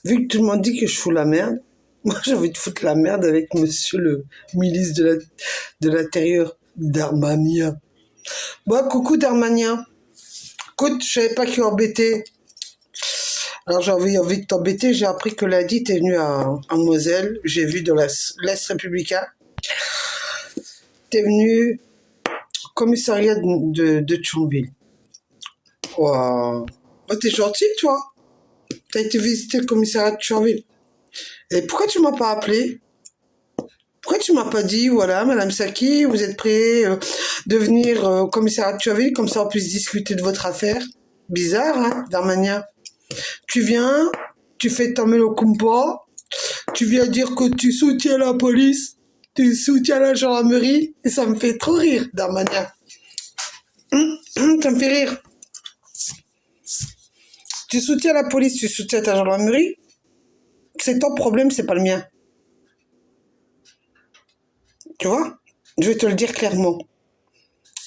Vu que tout le monde dit que je fous la merde, moi j'ai envie de foutre la merde avec monsieur le ministre de l'Intérieur, Darmania. Bon, coucou Darmania. Écoute, je savais pas qui embêtait. Alors j'avais envie de t'embêter, j'ai appris que lundi t'es venu à Moselle, j'ai vu dans l'Est républicain. T'es venu au commissariat de Thionville. Wow. Oh, t'es gentil toi. T'as été visiter le commissariat de Thionville. Et pourquoi tu m'as pas appelé? Pourquoi tu m'as pas dit, voilà, Madame Saki, vous êtes prêt de venir au commissariat de Thionville, comme ça on puisse discuter de votre affaire? Bizarre, hein, Darmania. Tu viens, tu fais ta mélocumpa, tu viens dire que tu soutiens la police, tu soutiens la gendarmerie, et ça me fait trop rire, Darmania. Ça me fait rire. Tu soutiens la police, tu soutiens ta gendarmerie, c'est ton problème, c'est pas le mien. Tu vois? Je vais te le dire clairement.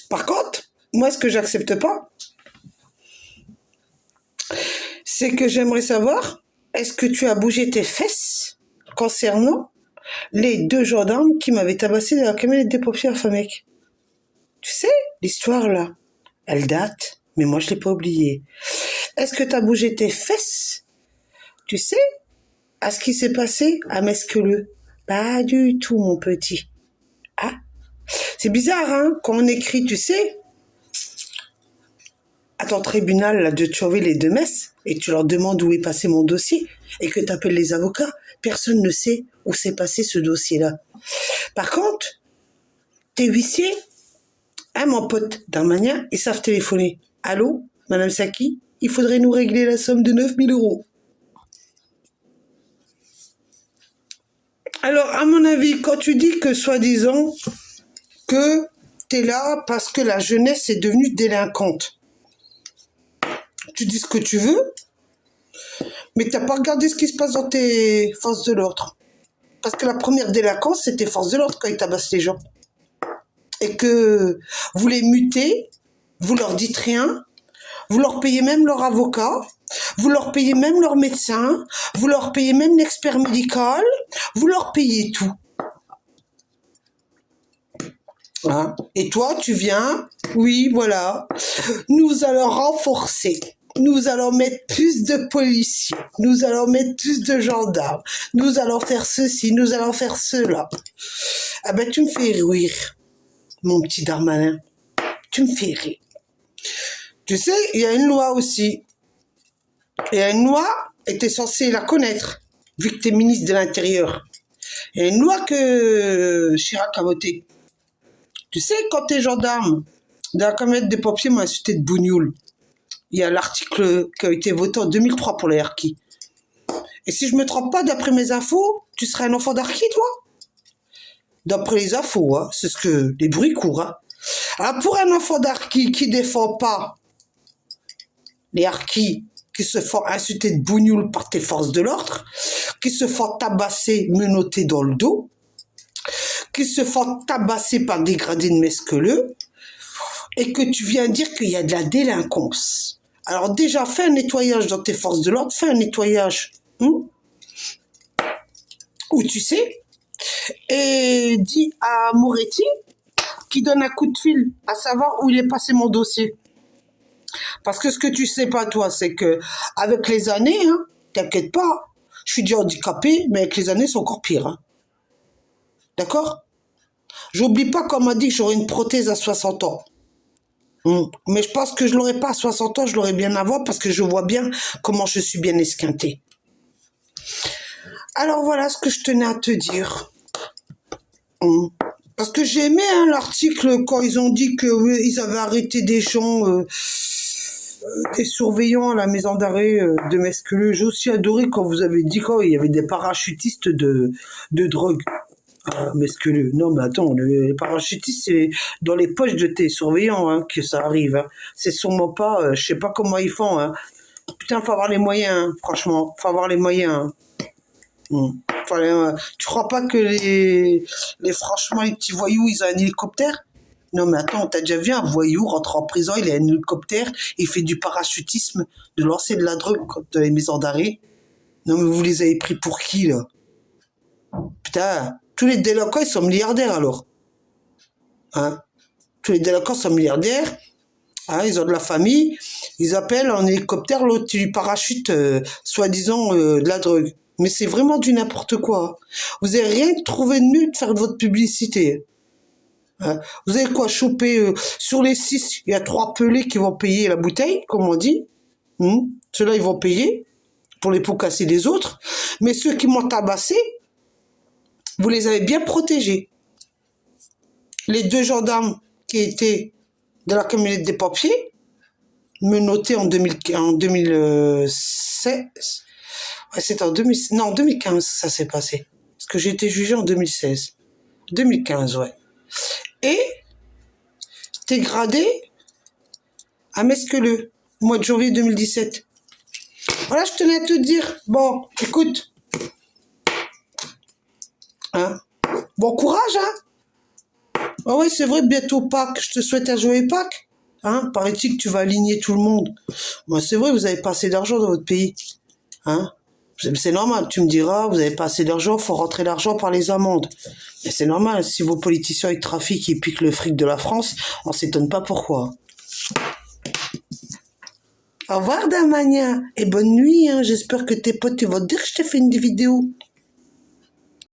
Par contre, moi, ce que j'accepte pas, c'est que j'aimerais savoir, est-ce que tu as bougé tes fesses concernant les 2 gendarmes qui m'avaient tabassé dans la camionnette des pompiers à Famec? Tu sais, l'histoire là, elle date, mais moi je l'ai pas oubliée. Est-ce que tu as bougé tes fesses, tu sais, à ce qui s'est passé à Mesqueleu? Pas du tout, mon petit. Ah, c'est bizarre, hein, quand on écrit, tu sais, à ton tribunal là, de Thionville et de Metz, et tu leur demandes où est passé mon dossier, et que tu appelles les avocats, personne ne sait où s'est passé ce dossier-là. Par contre, tes huissiers, hein, mon pote Darmania, ils savent téléphoner. Allô, Madame Saki, il faudrait nous régler la somme de 9 000 €. Alors, à mon avis, quand tu dis que, soi-disant, que t'es là parce que la jeunesse est devenue délinquante, tu dis ce que tu veux, mais t'as pas regardé ce qui se passe dans tes forces de l'ordre. Parce que la première délinquance, c'était forces de l'ordre quand ils tabassent les gens. Et que vous les mutez, vous leur dites rien, vous leur payez même leur avocat, vous leur payez même leur médecin, vous leur payez même l'expert médical, vous leur payez tout. Hein? Et toi, tu viens, oui, voilà, nous allons renforcer. Nous allons mettre plus de policiers, nous allons mettre plus de gendarmes, nous allons faire ceci, nous allons faire cela. Ah ben, tu me fais rire, mon petit Darmanin. Tu me fais rire. Tu sais, il y a une loi aussi. Il y a une loi, et tu es censé la connaître, vu que tu es ministre de l'Intérieur. Il y a une loi que Chirac a votée. Tu sais, quand tu es gendarme, dans la camionnette des pompiers m'a insulté de bougnoule. Il y a l'article qui a été voté en 2003 pour les harkis. Et si je me trompe pas, d'après mes infos, tu serais un enfant d'harki, toi? D'après les infos, hein, c'est ce que les bruits courent. Hein. Alors pour un enfant d'harki qui défend pas les harkis, qui se font insulter de bougnoule par tes forces de l'ordre, qui se font tabasser, menotter dans le dos, qui se font tabasser par des gradés de Mesqueleu, et que tu viens dire qu'il y a de la délinquance. Alors déjà, fais un nettoyage dans tes forces de l'ordre, fais un nettoyage, où tu sais, et dis à Moretti qui donne un coup de fil à savoir où il est passé mon dossier. Parce que ce que tu sais pas, toi, c'est que avec les années, hein, t'inquiète pas, je suis déjà handicapé, mais avec les années, c'est encore pire. Hein. D'accord? J'oublie pas qu'on m'a dit que j'aurais une prothèse à 60 ans. Mais je pense que je l'aurais pas à 60 ans, je l'aurais bien avant parce que je vois bien comment je suis bien esquintée. Alors voilà ce que je tenais à te dire. Parce que j'ai aimé hein, l'article quand ils ont dit qu'ils avaient arrêté des gens, des surveillants à la maison d'arrêt de Mesqueleu. J'ai aussi adoré quand vous avez dit qu'il y avait des parachutistes de drogue. Mesqueleu. Non, mais attends, les parachutistes, c'est dans les poches de tes surveillants hein, que ça arrive. Hein. C'est sûrement pas, je sais pas comment ils font. Hein. Putain, faut avoir les moyens, hein, franchement. Faut avoir les moyens. Hein. Tu crois pas que franchement, les petits voyous, ils ont un hélicoptère? Non, mais attends, t'as déjà vu un voyou rentrer en prison, il a un hélicoptère, il fait du parachutisme, de lancer de la drogue dans les maisons d'arrêt? Non, mais vous les avez pris pour qui, là? Putain, tous les délinquants, ils sont milliardaires, alors. Hein? Tous les délinquants sont milliardaires. Hein, ils ont de la famille. Ils appellent en hélicoptère, l'autre, il lui parachute, soi-disant, de la drogue. Mais c'est vraiment du n'importe quoi. Vous n'avez rien trouvé de mieux de faire de votre publicité. Hein? Vous avez quoi choper sur les 6, il y a 3 pelés qui vont payer la bouteille, comme on dit. Ceux-là, ils vont payer pour les pots cassés des autres. Mais ceux qui m'ont tabassé, vous les avez bien protégés. Les 2 gendarmes qui étaient de la camionnette des pompiers, menottés en 2016. Ouais, c'était en 2015, ça s'est passé. Parce que j'ai été jugé en 2016. 2015, ouais. Et t'es gradé à Mesqueleu, au mois de janvier 2017. Voilà, je tenais à te dire. Bon, écoute. Hein? Bon courage, hein? Ah ouais, c'est vrai, bientôt Pâques. Je te souhaite un joyeux Pâques. Hein? Paraît-il que tu vas aligner tout le monde. Moi, c'est vrai, vous avez pas assez d'argent dans votre pays. Hein? C'est normal, tu me diras, vous avez pas assez d'argent, faut rentrer l'argent par les amendes. Mais c'est normal, si vos politiciens ils trafiquent et piquent le fric de la France, on s'étonne pas pourquoi. Au revoir Damania, et bonne nuit, hein. J'espère que tes potes ils vont te dire que je t'ai fait une vidéo.